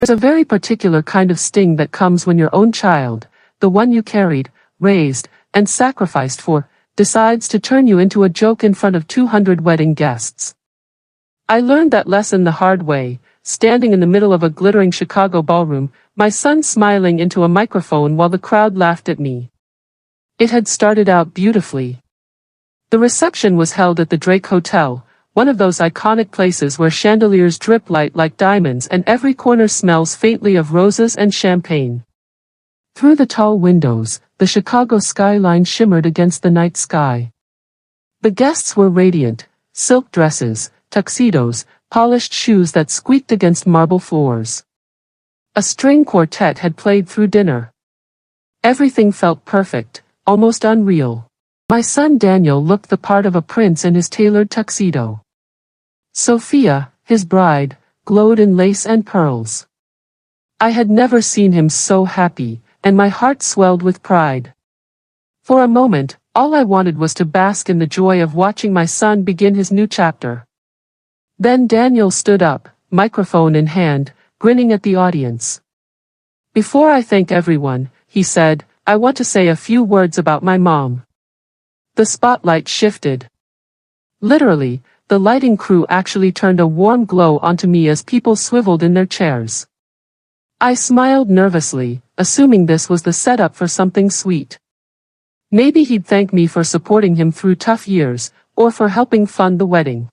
There's a very particular kind of sting that comes when your own child, the one you carried, raised, and sacrificed for, decides to turn you into a joke in front of 200 wedding guests. I learned that lesson the hard way, standing in the middle of a glittering Chicago ballroom, my son smiling into a microphone while the crowd laughed at me. It had started out beautifully. The reception was held at the Drake Hotel, one of those iconic places where chandeliers drip light like diamonds and every corner smells faintly of roses and champagne. Through the tall windows, the Chicago skyline shimmered against the night sky. The guests were radiant, silk dresses, tuxedos, polished shoes that squeaked against marble floors. A string quartet had played through dinner. Everything felt perfect, almost unreal. My son Daniel looked the part of a prince in his tailored tuxedo. Sophia, his bride, glowed in lace and pearls. I had never seen him so happy, and my heart swelled with pride. For a moment, all I wanted was to bask in the joy of watching my son begin his new chapter. Then Daniel stood up, microphone in hand, grinning at the audience. "Before I thank everyone," he said, "I want to say a few words about my mom." The spotlight shifted. Literally, the lighting crew actually turned a warm glow onto me as people swiveled in their chairs. I smiled nervously, assuming this was the setup for something sweet. Maybe he'd thank me for supporting him through tough years, or for helping fund the wedding.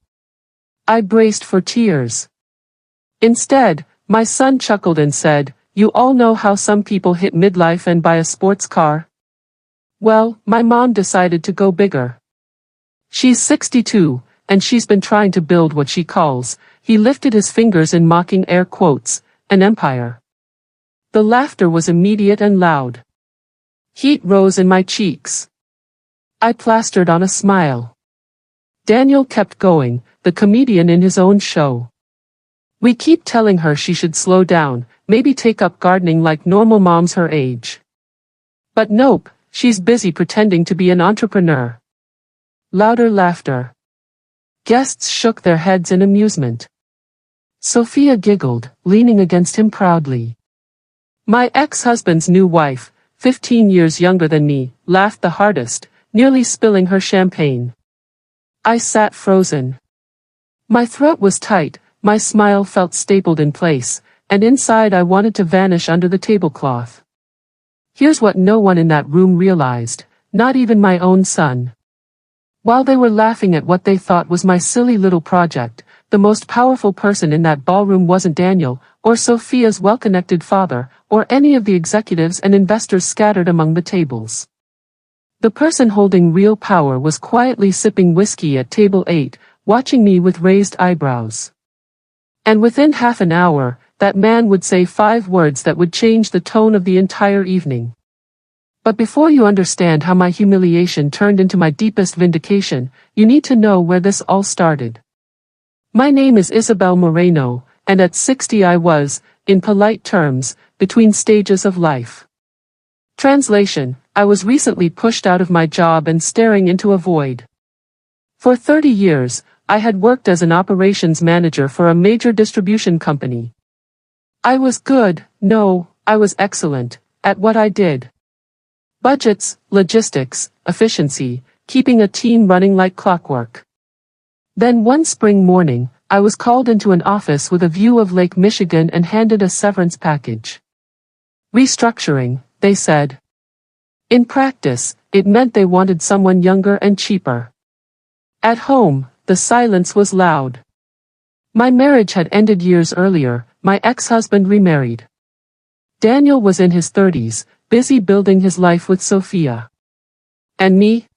I braced for tears. Instead, my son chuckled and said, "You all know how some people hit midlife and buy a sports car? Well, my mom decided to go bigger. She's 62, and she's been trying to build what she calls," he lifted his fingers in mocking air quotes, "an empire." The laughter was immediate and loud. Heat rose in my cheeks. I plastered on a smile. Daniel kept going, the comedian in his own show. "We keep telling her she should slow down, maybe take up gardening like normal moms her age. But nope, she's busy pretending to be an entrepreneur." Louder laughter. Guests shook their heads in amusement. Sophia giggled, leaning against him proudly. My ex-husband's new wife, 15 years younger than me, laughed the hardest, nearly spilling her champagne. I sat frozen. My throat was tight, my smile felt stapled in place, and inside I wanted to vanish under the tablecloth. Here's what no one in that room realized, not even my own son. While they were laughing at what they thought was my silly little project, the most powerful person in that ballroom wasn't Daniel, or Sophia's well-connected father, or any of the executives and investors scattered among the tables. The person holding real power was quietly sipping whiskey at table 8, watching me with raised eyebrows. And within half an hour, that man would say 5 words that would change the tone of the entire evening. But before you understand how my humiliation turned into my deepest vindication, you need to know where this all started. My name is Isabel Moreno, and at 60 I was, in polite terms, between stages of life. Translation: I was recently pushed out of my job and staring into a void. For 30 years, I had worked as an operations manager for a major distribution company. I was good, no, I was excellent, at what I did. Budgets, logistics, efficiency, keeping a team running like clockwork. Then one spring morning, I was called into an office with a view of Lake Michigan and handed a severance package. Restructuring, they said. In practice, it meant they wanted someone younger and cheaper. At home, the silence was loud. My marriage had ended years earlier, my ex-husband remarried. Daniel was in his 30s, busy building his life with Sophia. And me?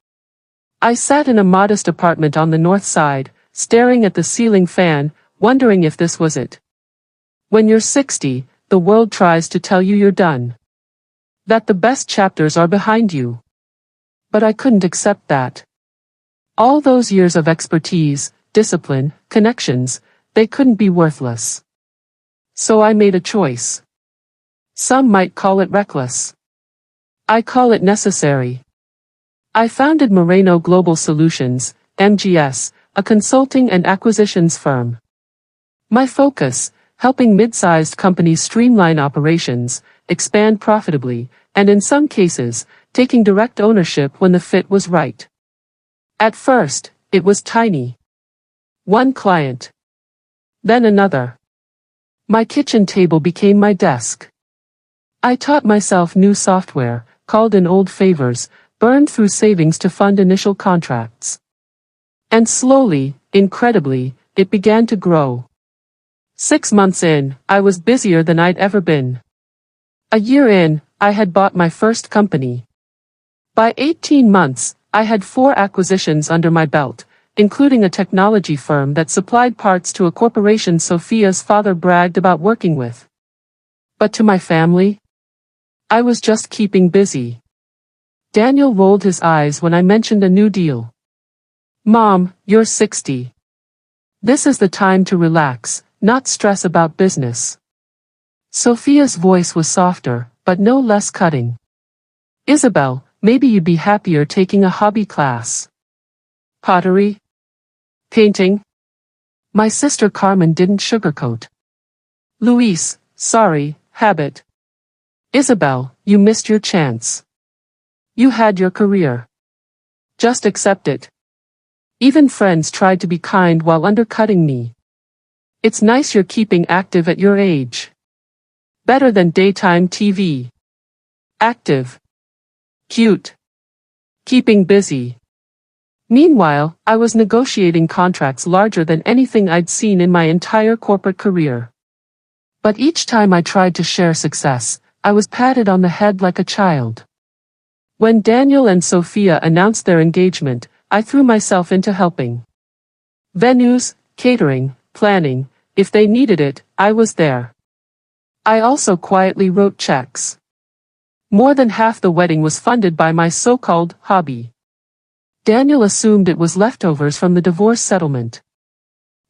I sat in a modest apartment on the north side, staring at the ceiling fan, wondering if this was it. When you're 60, the world tries to tell you you're done. That the best chapters are behind you. But I couldn't accept that. All those years of expertise, discipline, connections, they couldn't be worthless. So I made a choice. Some might call it reckless. I call it necessary. I founded Moreno Global Solutions, MGS, a consulting and acquisitions firm. My focus, helping mid-sized companies streamline operations, expand profitably, and in some cases, taking direct ownership when the fit was right. At first, it was tiny. One client. Then another. My kitchen table became my desk. I taught myself new software, called in old favors, burned through savings to fund initial contracts. And slowly, incredibly, it began to grow. 6 months in, I was busier than I'd ever been. A year in, I had bought my first company. By 18 months, I had 4 acquisitions under my belt, including a technology firm that supplied parts to a corporation Sophia's father bragged about working with. But to my family, I was just keeping busy. Daniel rolled his eyes when I mentioned a new deal. Mom, you're 60. This is the time to relax, not stress about business. Sophia's voice was softer, but no less cutting. Isabel, maybe you'd be happier taking a hobby class. Pottery? Painting? My sister Carmen didn't sugarcoat. Luis, sorry, habit. Isabel, you missed your chance. You had your career. Just accept it. Even friends tried to be kind while undercutting me. It's nice you're keeping active at your age. Better than daytime TV. Active. Cute. Keeping busy. Meanwhile, I was negotiating contracts larger than anything I'd seen in my entire corporate career. But each time I tried to share success, I was patted on the head like a child. When Daniel and Sophia announced their engagement, I threw myself into helping. Venues, catering, planning, if they needed it, I was there. I also quietly wrote checks. More than half the wedding was funded by my so-called hobby. Daniel assumed it was leftovers from the divorce settlement.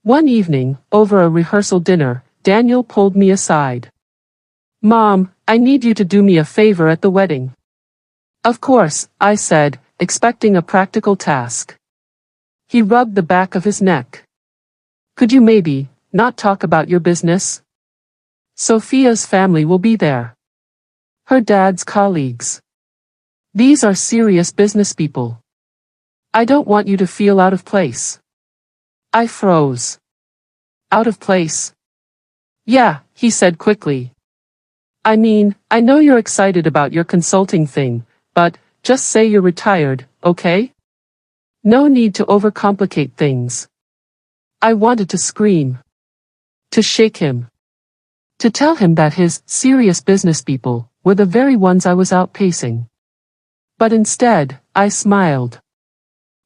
One evening, over a rehearsal dinner, Daniel pulled me aside. Mom, I need you to do me a favor at the wedding. Of course, I said, expecting a practical task. He rubbed the back of his neck. Could you maybe not talk about your business? Sophia's family will be there. Her dad's colleagues. These are serious business people. I don't want you to feel out of place. I froze. Out of place? Yeah, he said quickly. I mean, I know you're excited about your consulting thing, but just say you're retired, okay? No need to overcomplicate things. I wanted to scream. To shake him. To tell him that his serious business people were the very ones I was outpacing. But instead, I smiled.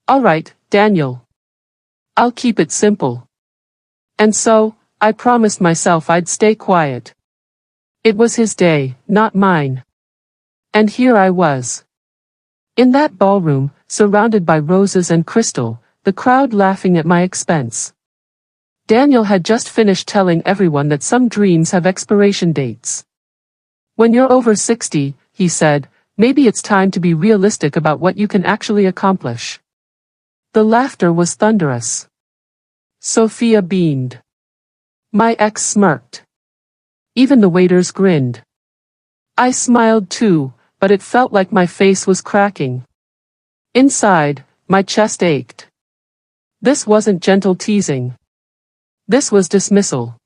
All right, Daniel. I'll keep it simple. And so, I promised myself I'd stay quiet. It was his day, not mine. And here I was. In that ballroom, surrounded by roses and crystal, the crowd laughing at my expense. Daniel had just finished telling everyone that some dreams have expiration dates. When you're over 60, he said, maybe it's time to be realistic about what you can actually accomplish. The laughter was thunderous. Sophia beamed. My ex smirked. Even the waiters grinned. I smiled too, but it felt like my face was cracking. Inside, my chest ached. This wasn't gentle teasing. This was dismissal.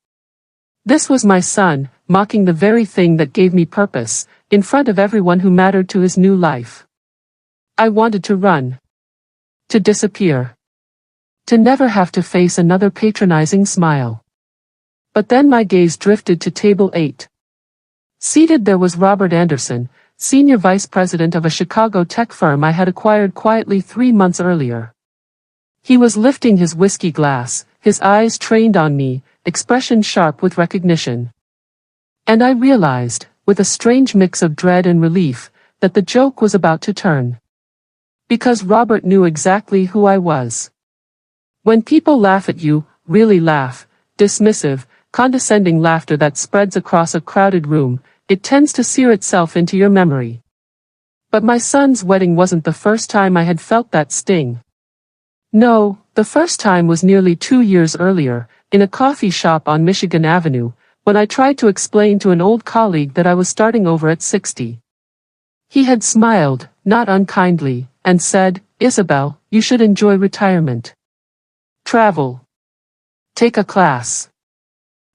This was my son, mocking the very thing that gave me purpose, in front of everyone who mattered to his new life. I wanted to run. To disappear. To never have to face another patronizing smile. But then my gaze drifted to table 8. Seated there was Robert Anderson, senior vice president of a Chicago tech firm I had acquired quietly 3 months earlier. He was lifting his whiskey glass, his eyes trained on me, expression sharp with recognition. And I realized, with a strange mix of dread and relief, that the joke was about to turn. Because Robert knew exactly who I was. When people laugh at you, really laugh, dismissive, condescending laughter that spreads across a crowded room, it tends to sear itself into your memory. But my son's wedding wasn't the first time I had felt that sting. No, the first time was nearly 2 years earlier, in a coffee shop on Michigan Avenue, when I tried to explain to an old colleague that I was starting over at 60. He had smiled, not unkindly, and said, "Isabel, you should enjoy retirement. Travel. Take a class.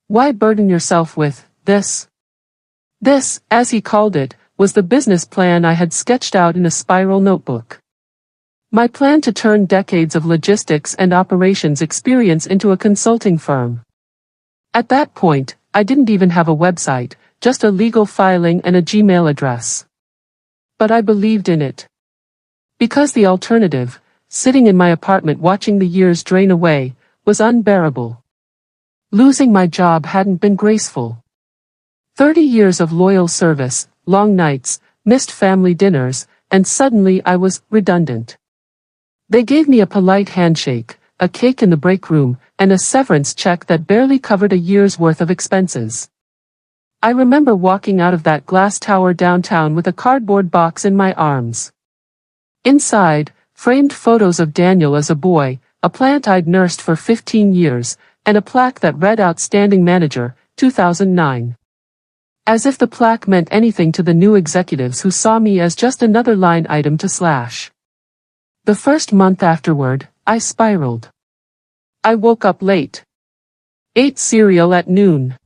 Why burden yourself with this?" This, as he called it, was the business plan I had sketched out in a spiral notebook. My plan to turn decades of logistics and operations experience into a consulting firm. At that point, I didn't even have a website, just a legal filing and a Gmail address. But I believed in it. Because the alternative, sitting in my apartment watching the years drain away, was unbearable. Losing my job hadn't been graceful. 30 years of loyal service, long nights, missed family dinners, and suddenly I was redundant. They gave me a polite handshake, a cake in the break room, and a severance check that barely covered a year's worth of expenses. I remember walking out of that glass tower downtown with a cardboard box in my arms. Inside, framed photos of Daniel as a boy, a plant I'd nursed for 15 years, and a plaque that read "Outstanding Manager, 2009. As if the plaque meant anything to the new executives who saw me as just another line item to slash. The first month afterward, I spiraled. I woke up late. Ate cereal at noon.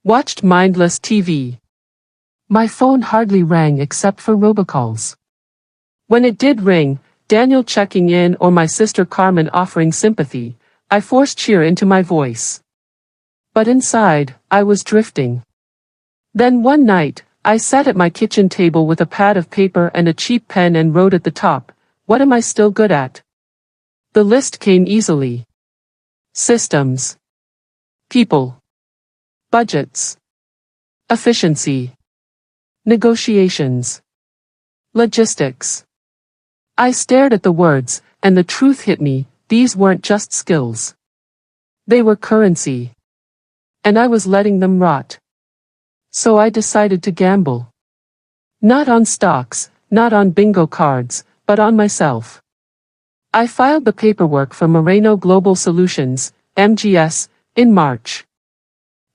Watched mindless TV. My phone hardly rang except for robocalls. When it did ring, Daniel checking in or my sister Carmen offering sympathy, I forced cheer into my voice. But inside, I was drifting. Then one night, I sat at my kitchen table with a pad of paper and a cheap pen and wrote at the top, "What am I still good at?" The list came easily. Systems. People. Budgets. Efficiency. Negotiations. Logistics. I stared at the words, and the truth hit me, these weren't just skills. They were currency. And I was letting them rot. So I decided to gamble. Not on stocks, not on bingo cards, but on myself. I filed the paperwork for Moreno Global Solutions, MGS, in March.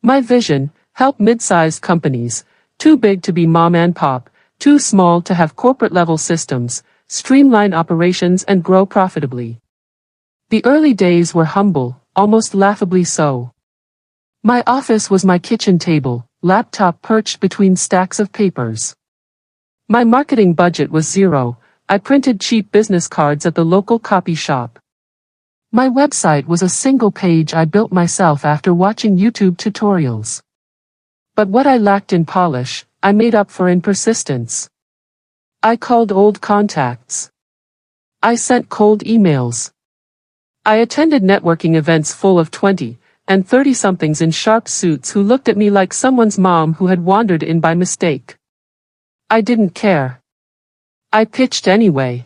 My vision, help mid-sized companies, too big to be mom and pop, too small to have corporate-level systems, streamline operations and grow profitably. The early days were humble, almost laughably so. My office was my kitchen table, laptop perched between stacks of papers. My marketing budget was zero. I printed cheap business cards at the local copy shop. My website was a single page I built myself after watching YouTube tutorials. But what I lacked in polish, I made up for in persistence. I called old contacts. I sent cold emails. I attended networking events full of 20 and 30-somethings in sharp suits who looked at me like someone's mom who had wandered in by mistake. I didn't care. I pitched anyway.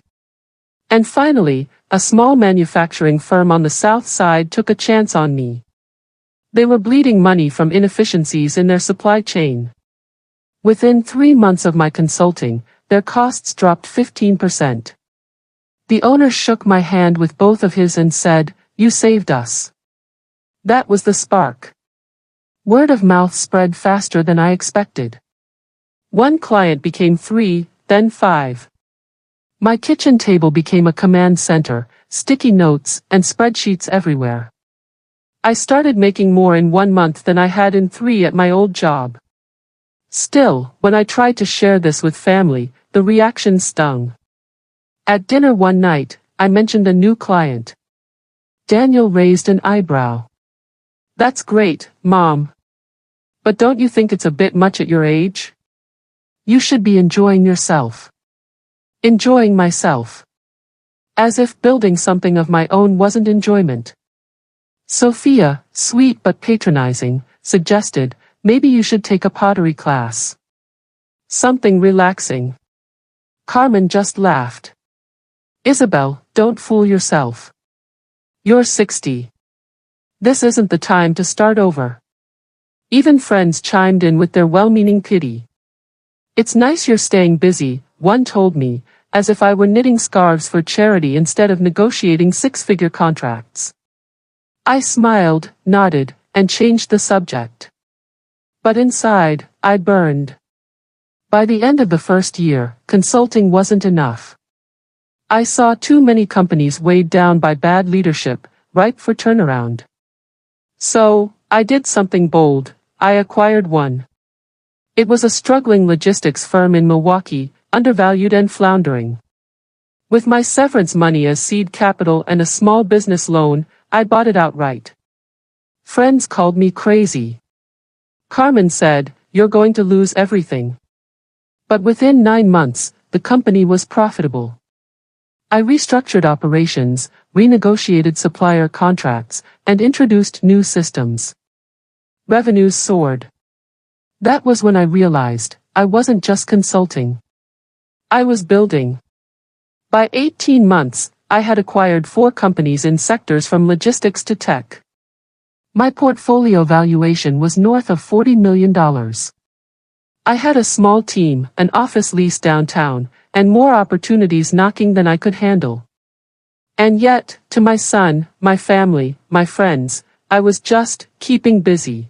And finally, a small manufacturing firm on the south side took a chance on me. They were bleeding money from inefficiencies in their supply chain. Within 3 months of my consulting, their costs dropped 15%. The owner shook my hand with both of his and said, "You saved us." That was the spark. Word of mouth spread faster than I expected. One client became 3, then 5. My kitchen table became a command center, sticky notes and spreadsheets everywhere. I started making more in 1 month than I had in 3 at my old job. Still, when I tried to share this with family, the reaction stung. At dinner one night, I mentioned a new client. Daniel raised an eyebrow. "That's great, Mom. But don't you think it's a bit much at your age? You should be enjoying yourself." Enjoying myself. As if building something of my own wasn't enjoyment. Sophia, sweet but patronizing, suggested, "Maybe you should take a pottery class. Something relaxing." Carmen just laughed. "Isabel, don't fool yourself. You're 60. This isn't the time to start over." Even friends chimed in with their well-meaning pity. "It's nice you're staying busy," one told me, as if I were knitting scarves for charity instead of negotiating 6-figure contracts. I smiled, nodded, and changed the subject. But inside, I burned. By the end of the first year, consulting wasn't enough. I saw too many companies weighed down by bad leadership, ripe for turnaround. So, I did something bold. I acquired one. It was a struggling logistics firm in Milwaukee, undervalued and floundering. With my severance money as seed capital and a small business loan, I bought it outright. Friends called me crazy. Carmen said, "You're going to lose everything." But within 9 months, the company was profitable. I restructured operations, renegotiated supplier contracts, and introduced new systems. Revenues soared. That was when I realized I wasn't just consulting. I was building. By 18 months, I had acquired 4 companies in sectors from logistics to tech. My portfolio valuation was north of $40 million. I had a small team, an office lease downtown, and more opportunities knocking than I could handle. And yet, to my son, my family, my friends, I was just keeping busy.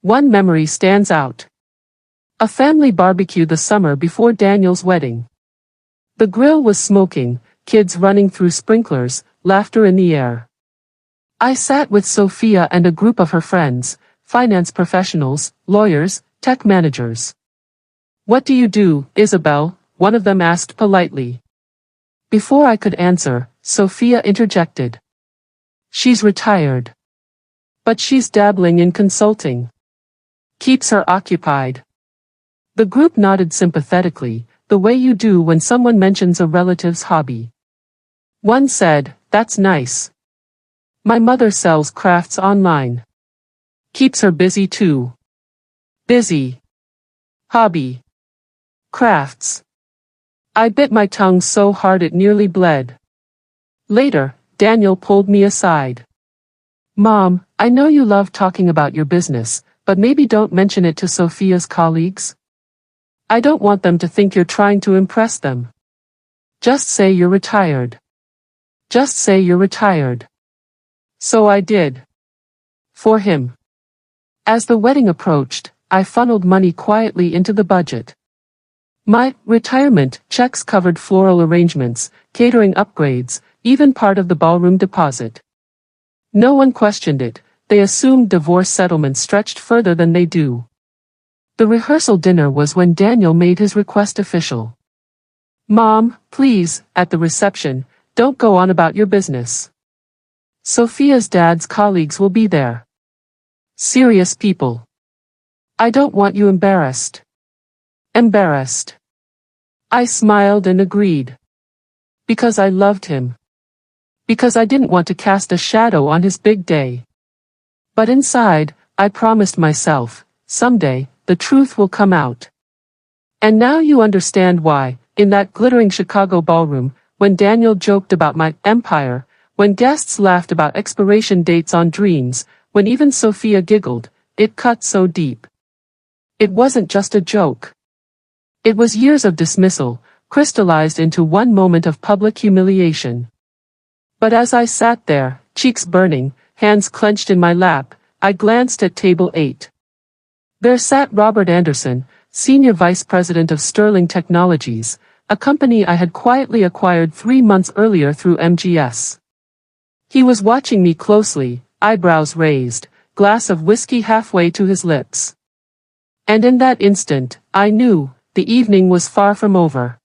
One memory stands out. A family barbecue the summer before Daniel's wedding. The grill was smoking, kids running through sprinklers, laughter in the air. I sat with Sophia and a group of her friends, finance professionals, lawyers, tech managers. "What do you do, Isabel?" one of them asked politely. Before I could answer, Sophia interjected. "She's retired. But she's dabbling in consulting. Keeps her occupied." The group nodded sympathetically, the way you do when someone mentions a relative's hobby. One said, "That's nice. My mother sells crafts online. Keeps her busy too." Busy. Hobby. Crafts. I bit my tongue so hard it nearly bled. Later, Daniel pulled me aside. "Mom, I know you love talking about your business, but maybe don't mention it to Sophia's colleagues. I don't want them to think you're trying to impress them. Just say you're retired. Just say you're retired." So I did. For him. As the wedding approached, I funneled money quietly into the budget. My retirement checks covered floral arrangements, catering upgrades, even part of the ballroom deposit. No one questioned it. They assumed divorce settlements stretched further than they do. The rehearsal dinner was when Daniel made his request official. "Mom, please, at the reception, don't go on about your business. Sophia's dad's colleagues will be there. Serious people. I don't want you embarrassed." Embarrassed. I smiled and agreed. Because I loved him. Because I didn't want to cast a shadow on his big day. But inside, I promised myself, someday, the truth will come out. And now you understand why, in that glittering Chicago ballroom, when Daniel joked about my empire, when guests laughed about expiration dates on dreams, when even Sophia giggled, it cut so deep. It wasn't just a joke. It was years of dismissal, crystallized into one moment of public humiliation. But as I sat there, cheeks burning, hands clenched in my lap, I glanced at table 8. There sat Robert Anderson, Senior Vice President of Sterling Technologies, a company I had quietly acquired 3 months earlier through MGS. He was watching me closely, eyebrows raised, glass of whiskey halfway to his lips. And in that instant, I knew, the evening was far from over.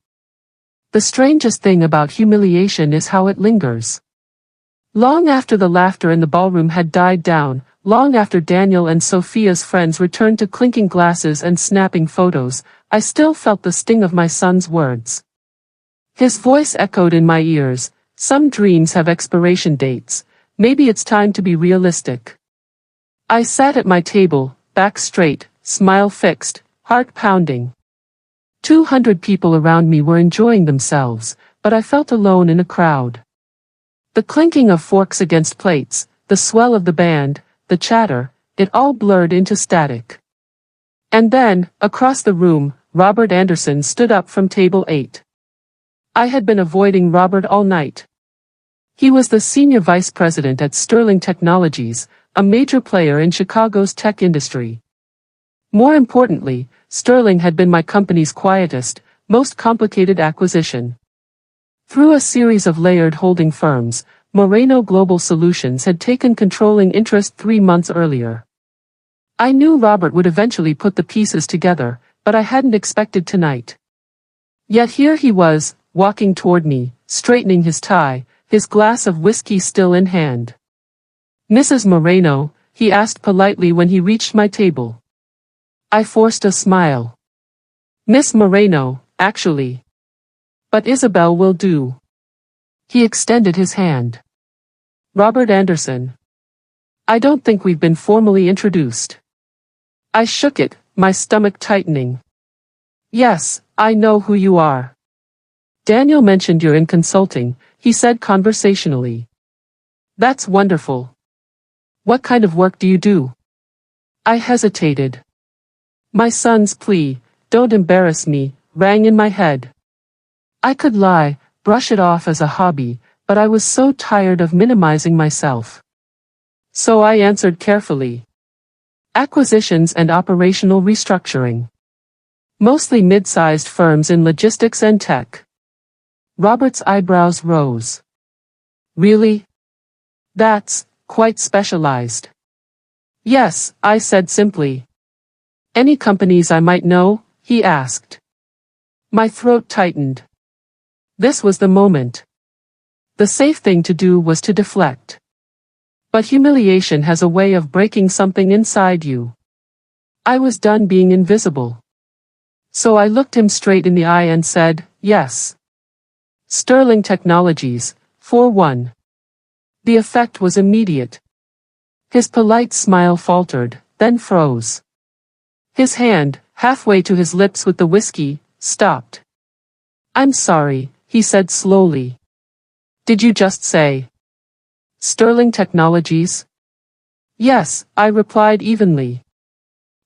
The strangest thing about humiliation is how it lingers. Long after the laughter in the ballroom had died down, long after Daniel and Sophia's friends returned to clinking glasses and snapping photos, I still felt the sting of my son's words. His voice echoed in my ears, "Some dreams have expiration dates. Maybe it's time to be realistic." I sat at my table, back straight, smile fixed, heart pounding. 200 people around me were enjoying themselves, but I felt alone in a crowd. The clinking of forks against plates, the swell of the band, the chatter, it all blurred into static. And then, across the room, Robert Anderson stood up from table 8. I had been avoiding Robert all night. He was the senior vice president at Sterling Technologies, a major player in Chicago's tech industry. More importantly, Sterling had been my company's quietest, most complicated acquisition. Through a series of layered holding firms, Moreno Global Solutions had taken controlling interest 3 months earlier. I knew Robert would eventually put the pieces together, but I hadn't expected tonight. Yet here he was, walking toward me, straightening his tie, his glass of whiskey still in hand. "Mrs. Moreno," he asked politely when he reached my table. I forced a smile. "Miss Moreno, actually. But Isabel will do." He extended his hand. "Robert Anderson. I don't think we've been formally introduced." I shook it, my stomach tightening. "Yes, I know who you are. Daniel mentioned you're in consulting," he said conversationally. "That's wonderful. What kind of work do you do?" I hesitated. My son's plea, "Don't embarrass me," rang in my head. I could lie, brush it off as a hobby, but I was so tired of minimizing myself. So I answered carefully. "Acquisitions and operational restructuring. Mostly mid-sized firms in logistics and tech." Robert's eyebrows rose. "Really? That's quite specialized." "Yes," I said simply. "Any companies I might know?" he asked. My throat tightened. This was the moment. The safe thing to do was to deflect. But humiliation has a way of breaking something inside you. I was done being invisible. So I looked him straight in the eye and said, "Yes. Sterling Technologies, 4-1. The effect was immediate. His polite smile faltered, then froze. His hand, halfway to his lips with the whiskey, stopped. "I'm sorry," he said slowly. "Did you just say Sterling Technologies?" "Yes," I replied evenly.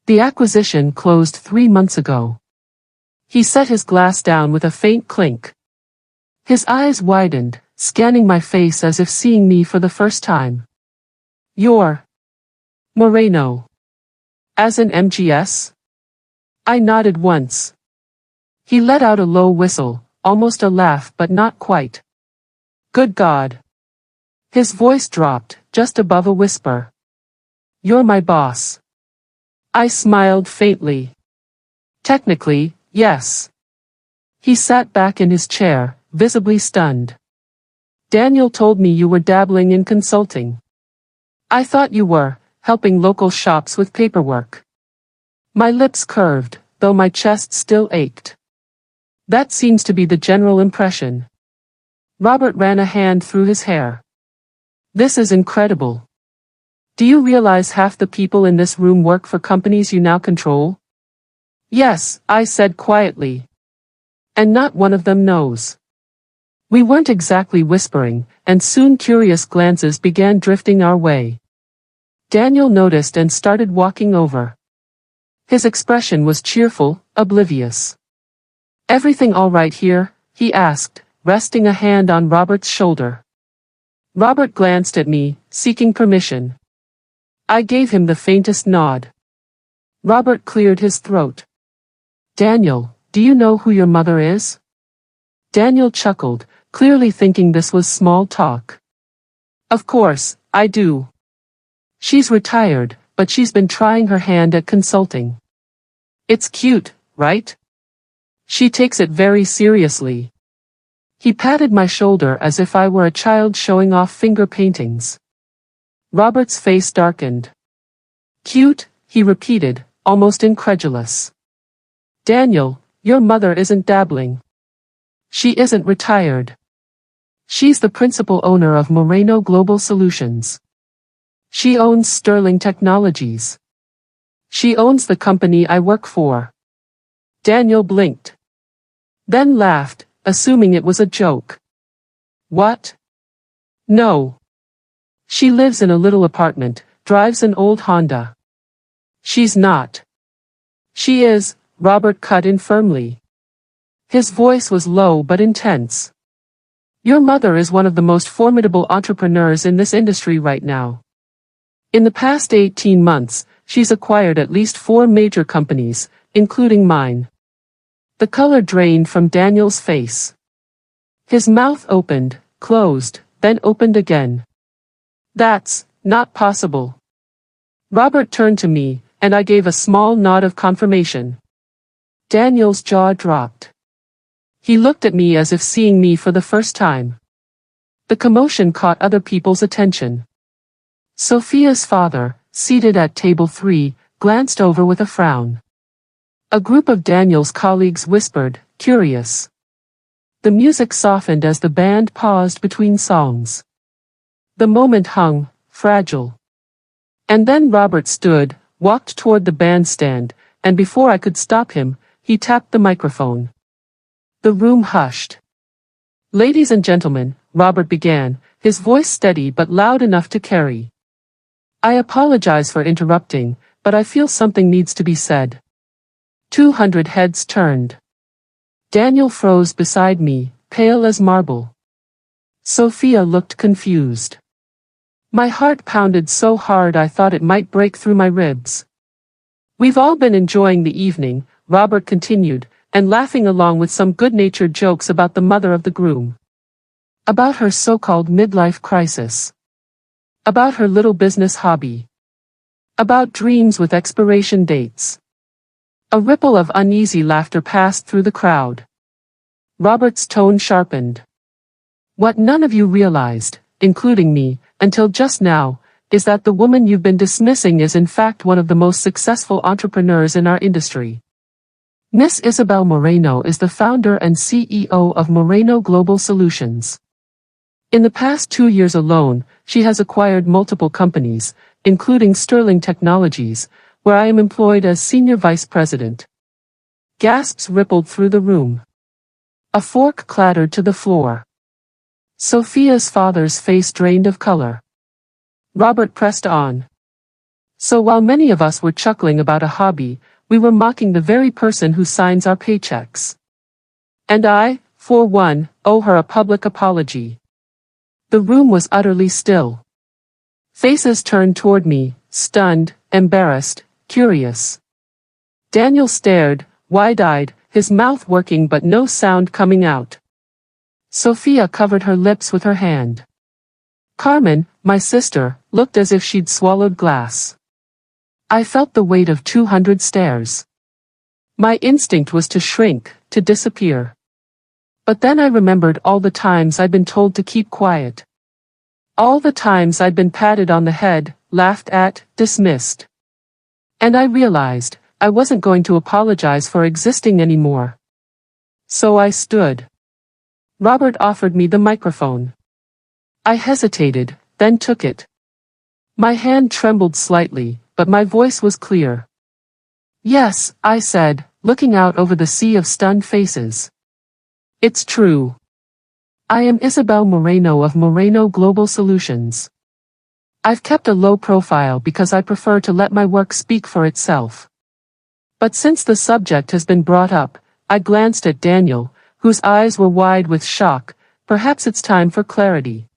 "The acquisition closed 3 months ago." He set his glass down with a faint clink. His eyes widened, scanning my face as if seeing me for the first time. "You're Moreno. As in MGS?" I nodded once. He let out a low whistle, almost a laugh but not quite. "Good God." His voice dropped, just above a whisper. "You're my boss." I smiled faintly. "Technically, yes." He sat back in his chair, visibly stunned. "Daniel told me you were dabbling in consulting." "I thought you were, helping local shops with paperwork." My lips curved, though my chest still ached. "That seems to be the general impression." Robert ran a hand through his hair. "This is incredible. Do you realize half the people in this room work for companies you now control?" "Yes," I said quietly. "And not one of them knows." We weren't exactly whispering, and soon curious glances began drifting our way. Daniel noticed and started walking over. His expression was cheerful, oblivious. "Everything all right here?" he asked, resting a hand on Robert's shoulder. Robert glanced at me, seeking permission. I gave him the faintest nod. Robert cleared his throat. "Daniel, do you know who your mother is?" Daniel chuckled, clearly thinking this was small talk. "Of course, I do. She's retired, but she's been trying her hand at consulting. It's cute, right? She takes it very seriously." He patted my shoulder as if I were a child showing off finger paintings. Robert's face darkened. "Cute," he repeated, almost incredulous. "Daniel, your mother isn't dabbling. She isn't retired. She's the principal owner of Moreno Global Solutions. She owns Sterling Technologies. She owns the company I work for." Daniel blinked. Then laughed, assuming it was a joke. "What? No. She lives in a little apartment, drives an old Honda." "She's not." "She is," Robert cut in firmly. His voice was low but intense. "Your mother is one of the most formidable entrepreneurs in this industry right now. In the past 18 months, she's acquired at least 4 major companies, including mine. The color drained from Daniel's face. His mouth opened, closed, then opened again. That's not possible. Robert turned to me, and I gave a small nod of confirmation. Daniel's jaw dropped. He looked at me as if seeing me for the first time. The commotion caught other people's attention. Sophia's father, seated at table 3, glanced over with a frown. A group of Daniel's colleagues whispered, curious. The music softened as the band paused between songs. The moment hung, fragile. And then Robert stood, walked toward the bandstand, and before I could stop him, he tapped the microphone. The room hushed. Ladies and gentlemen, Robert began, his voice steady but loud enough to carry. I apologize for interrupting, but I feel something needs to be said. 200 heads turned. Daniel froze beside me, pale as marble. Sophia looked confused. My heart pounded so hard I thought it might break through my ribs. We've all been enjoying the evening, Robert continued, and laughing along with some good-natured jokes about the mother of the groom. About her so-called midlife crisis. About her little business hobby. About dreams with expiration dates. A ripple of uneasy laughter passed through the crowd. Robert's tone sharpened. What none of you realized, including me, until just now, is that the woman you've been dismissing is in fact one of the most successful entrepreneurs in our industry. Miss Isabel Moreno is the founder and CEO of Moreno Global Solutions. In the past 2 years alone, she has acquired multiple companies, including Sterling Technologies, where I am employed as Senior Vice President. Gasps rippled through the room. A fork clattered to the floor. Sophia's father's face drained of color. Robert pressed on. So while many of us were chuckling about a hobby, we were mocking the very person who signs our paychecks. And I, for one, owe her a public apology. The room was utterly still. Faces turned toward me, stunned, embarrassed, curious. Daniel stared, wide-eyed, his mouth working but no sound coming out. Sophia covered her lips with her hand. Carmen, my sister, looked as if she'd swallowed glass. I felt the weight of 200 stares. My instinct was to shrink, to disappear. But then I remembered all the times I'd been told to keep quiet. All the times I'd been patted on the head, laughed at, dismissed. And I realized, I wasn't going to apologize for existing anymore. So I stood. Robert offered me the microphone. I hesitated, then took it. My hand trembled slightly, but my voice was clear. Yes, I said, looking out over the sea of stunned faces. It's true. I am Isabel Moreno of Moreno Global Solutions. I've kept a low profile because I prefer to let my work speak for itself. But since the subject has been brought up, I glanced at Daniel, whose eyes were wide with shock. Perhaps it's time for clarity.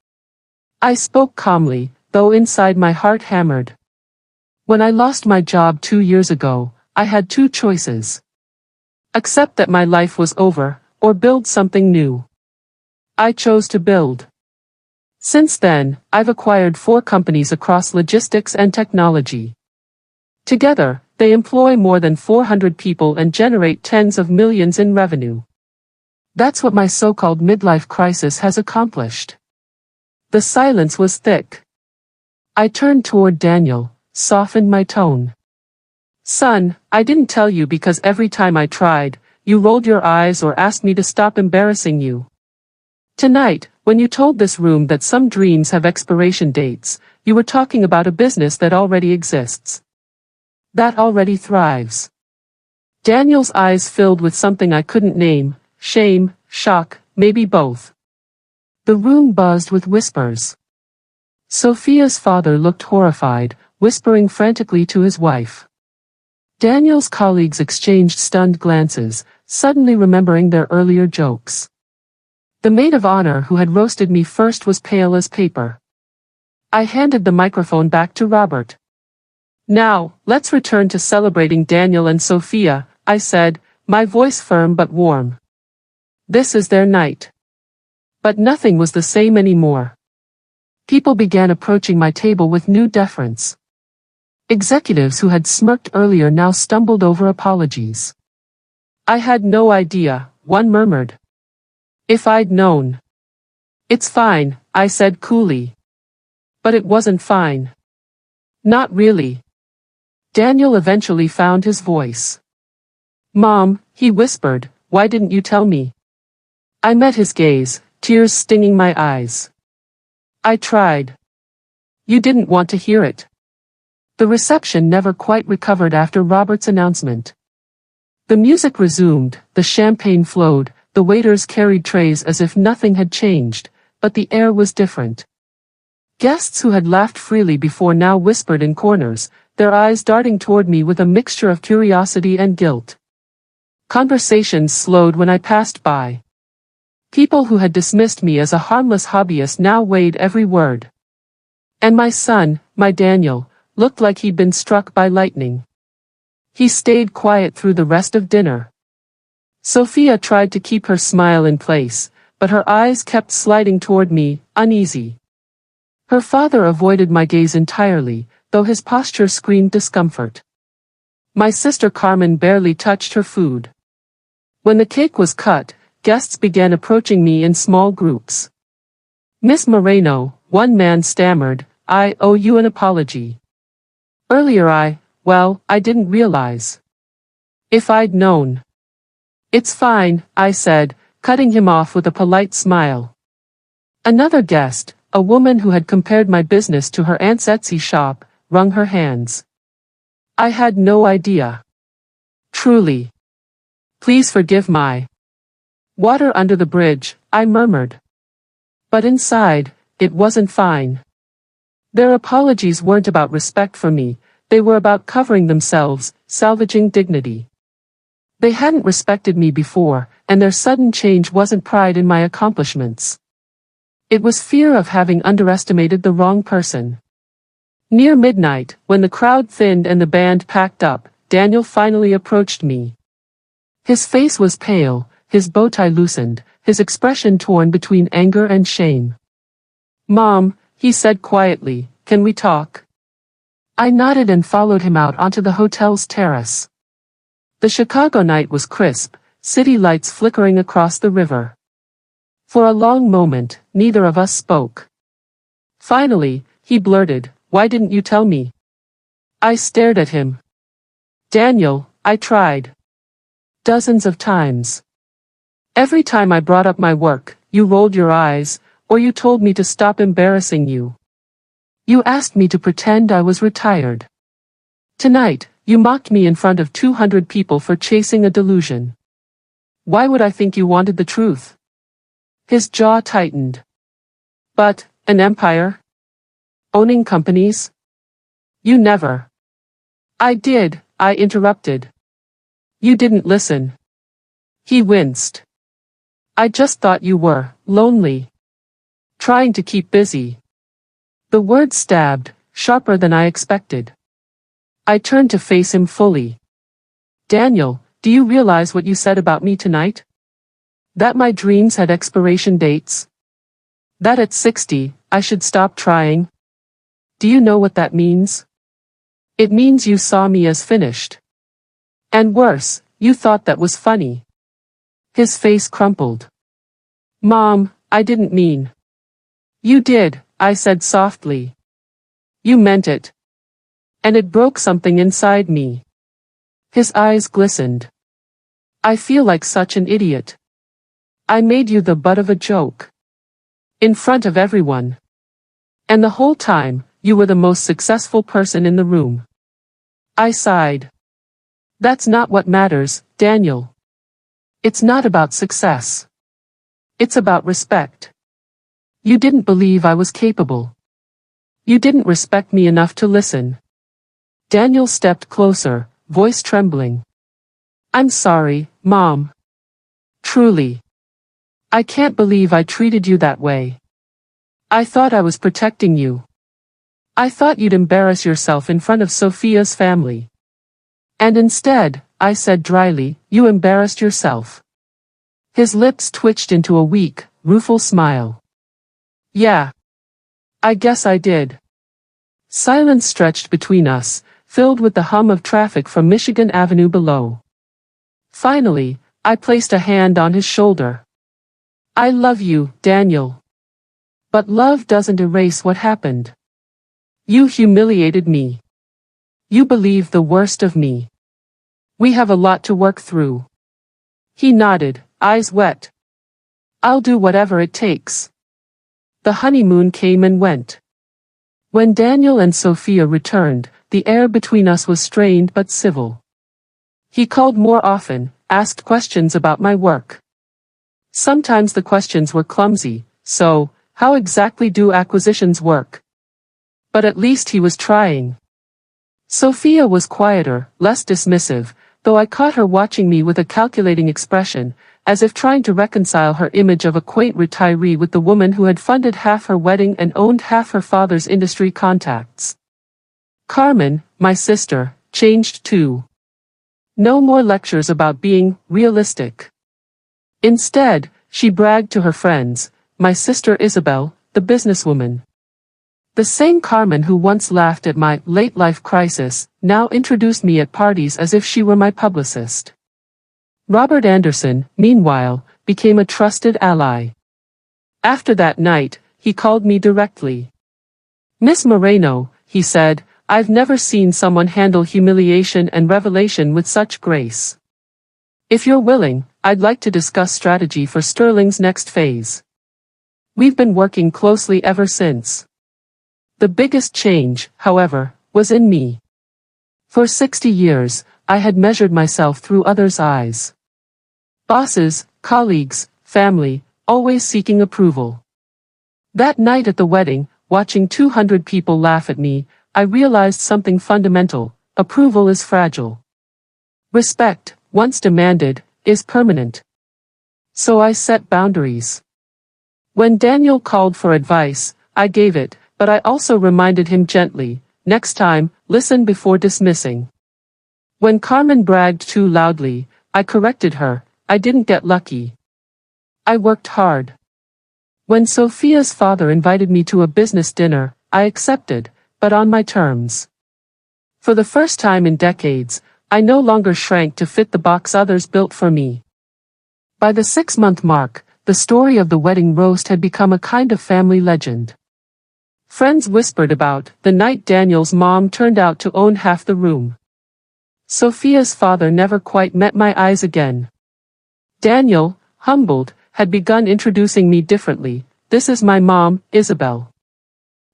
I spoke calmly, though inside my heart hammered. When I lost my job 2 years ago, I had 2 choices. Accept that my life was over, or build something new. I chose to build. Since then, I've acquired 4 companies across logistics and technology. Together, they employ more than 400 people and generate tens of millions in revenue. That's what my so-called midlife crisis has accomplished. The silence was thick. I turned toward Daniel, softened my tone. Son, I didn't tell you because every time I tried, you rolled your eyes or asked me to stop embarrassing you. Tonight, when you told this room that some dreams have expiration dates, you were talking about a business that already exists. That already thrives. Daniel's eyes filled with something I couldn't name, shame, shock, maybe both. The room buzzed with whispers. Sophia's father looked horrified, whispering frantically to his wife. Daniel's colleagues exchanged stunned glances, suddenly remembering their earlier jokes. The maid of honor who had roasted me first was pale as paper. I handed the microphone back to Robert. Now, let's return to celebrating Daniel and Sophia, I said, my voice firm but warm. This is their night. But nothing was the same anymore. People began approaching my table with new deference. Executives who had smirked earlier now stumbled over apologies. I had no idea, one murmured. If I'd known. It's fine, I said coolly. But it wasn't fine. Not really. Daniel eventually found his voice. Mom, he whispered, why didn't you tell me? I met his gaze, tears stinging my eyes. I tried. You didn't want to hear it. The reception never quite recovered after Robert's announcement. The music resumed, the champagne flowed, the waiters carried trays as if nothing had changed, but the air was different. Guests who had laughed freely before now whispered in corners, their eyes darting toward me with a mixture of curiosity and guilt. Conversations slowed when I passed by. People who had dismissed me as a harmless hobbyist now weighed every word. And my son, my Daniel, looked like he'd been struck by lightning. He stayed quiet through the rest of dinner. Sophia tried to keep her smile in place, but her eyes kept sliding toward me, uneasy. Her father avoided my gaze entirely, though his posture screamed discomfort. My sister Carmen barely touched her food. When the cake was cut, guests began approaching me in small groups. Miss Moreno, one man stammered, I owe you an apology. Earlier I didn't realize. If I'd known. It's fine, I said, cutting him off with a polite smile. Another guest, a woman who had compared my business to her aunt's Etsy shop, wrung her hands. I had no idea. Truly. Please forgive my water under the bridge, I murmured. But inside, it wasn't fine. Their apologies weren't about respect for me, they were about covering themselves, salvaging dignity. They hadn't respected me before, and their sudden change wasn't pride in my accomplishments. It was fear of having underestimated the wrong person. Near midnight, when the crowd thinned and the band packed up, Daniel finally approached me. His face was pale, his bow tie loosened, his expression torn between anger and shame. Mom, he said quietly, can we talk? I nodded and followed him out onto the hotel's terrace. The Chicago night was crisp, city lights flickering across the river. For a long moment, neither of us spoke. Finally, he blurted, why didn't you tell me? I stared at him. Daniel, I tried. Dozens of times. Every time I brought up my work, you rolled your eyes, or you told me to stop embarrassing you. You asked me to pretend I was retired. Tonight, you mocked me in front of 200 people for chasing a delusion. Why would I think you wanted the truth? His jaw tightened. But, an empire? Owning companies? You never. I did, I interrupted. You didn't listen. He winced. I just thought you were lonely. Trying to keep busy. The word stabbed, sharper than I expected. I turned to face him fully. Daniel, do you realize what you said about me tonight? That my dreams had expiration dates? That at 60, I should stop trying? Do you know what that means? It means you saw me as finished. And worse, you thought that was funny. His face crumpled. Mom, I didn't mean. You did, I said softly. You meant it. And it broke something inside me. His eyes glistened. I feel like such an idiot. I made you the butt of a joke. In front of everyone. And the whole time, you were the most successful person in the room. I sighed. That's not what matters, Daniel. It's not about success. It's about respect. You didn't believe I was capable. You didn't respect me enough to listen. Daniel stepped closer, voice trembling. I'm sorry, Mom. Truly. I can't believe I treated you that way. I thought I was protecting you. I thought you'd embarrass yourself in front of Sophia's family. And instead, I said dryly, you embarrassed yourself. His lips twitched into a weak, rueful smile. Yeah. I guess I did. Silence stretched between us, filled with the hum of traffic from Michigan Avenue below. Finally, I placed a hand on his shoulder. I love you, Daniel. But love doesn't erase what happened. You humiliated me. You believe the worst of me. We have a lot to work through. He nodded, eyes wet. I'll do whatever it takes. The honeymoon came and went. When Daniel and Sophia returned, the air between us was strained but civil. He called more often, asked questions about my work. Sometimes the questions were clumsy, so, how exactly do acquisitions work? But at least he was trying. Sophia was quieter, less dismissive, though I caught her watching me with a calculating expression, as if trying to reconcile her image of a quaint retiree with the woman who had funded half her wedding and owned half her father's industry contacts. Carmen, my sister, changed too. No more lectures about being realistic. Instead, she bragged to her friends, my sister Isabel, the businesswoman. The same Carmen who once laughed at my late-life crisis, now introduced me at parties as if she were my publicist. Robert Anderson, meanwhile, became a trusted ally. After that night, he called me directly. Miss Moreno, he said, I've never seen someone handle humiliation and revelation with such grace. If you're willing, I'd like to discuss strategy for Sterling's next phase. We've been working closely ever since. The biggest change, however, was in me. For 60 years, I had measured myself through others' eyes. Bosses, colleagues, family, always seeking approval. That night at the wedding, watching 200 people laugh at me, I realized something fundamental: approval is fragile. Respect, once demanded, is permanent. So I set boundaries. When Daniel called for advice, I gave it, but I also reminded him gently, next time, listen before dismissing. When Carmen bragged too loudly, I corrected her, I didn't get lucky. I worked hard. When Sophia's father invited me to a business dinner, I accepted, but on my terms. For the first time in decades, I no longer shrank to fit the box others built for me. By the 6-month mark, the story of the wedding roast had become a kind of family legend. Friends whispered about the night Daniel's mom turned out to own half the room. Sophia's father never quite met my eyes again. Daniel, humbled, had begun introducing me differently. This is my mom, Isabel.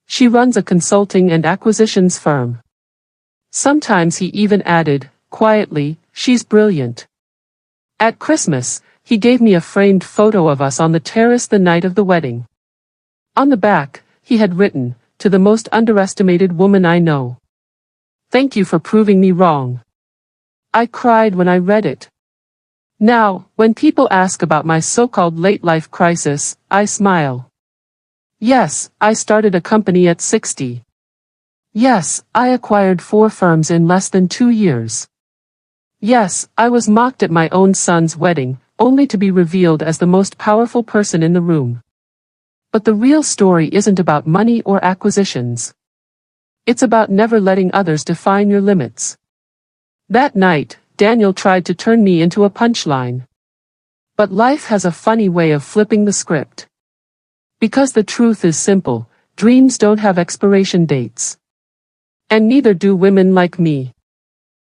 She runs a consulting and acquisitions firm. Sometimes he even added, quietly, she's brilliant. At Christmas, he gave me a framed photo of us on the terrace the night of the wedding. On the back, he had written, to the most underestimated woman I know. Thank you for proving me wrong. I cried when I read it. Now, when people ask about my so-called late-life crisis, I smile. Yes, I started a company at 60. Yes, I acquired 4 firms in less than 2 years. Yes, I was mocked at my own son's wedding, only to be revealed as the most powerful person in the room. But the real story isn't about money or acquisitions. It's about never letting others define your limits. That night, Daniel tried to turn me into a punchline. But life has a funny way of flipping the script. Because the truth is simple, dreams don't have expiration dates. And neither do women like me.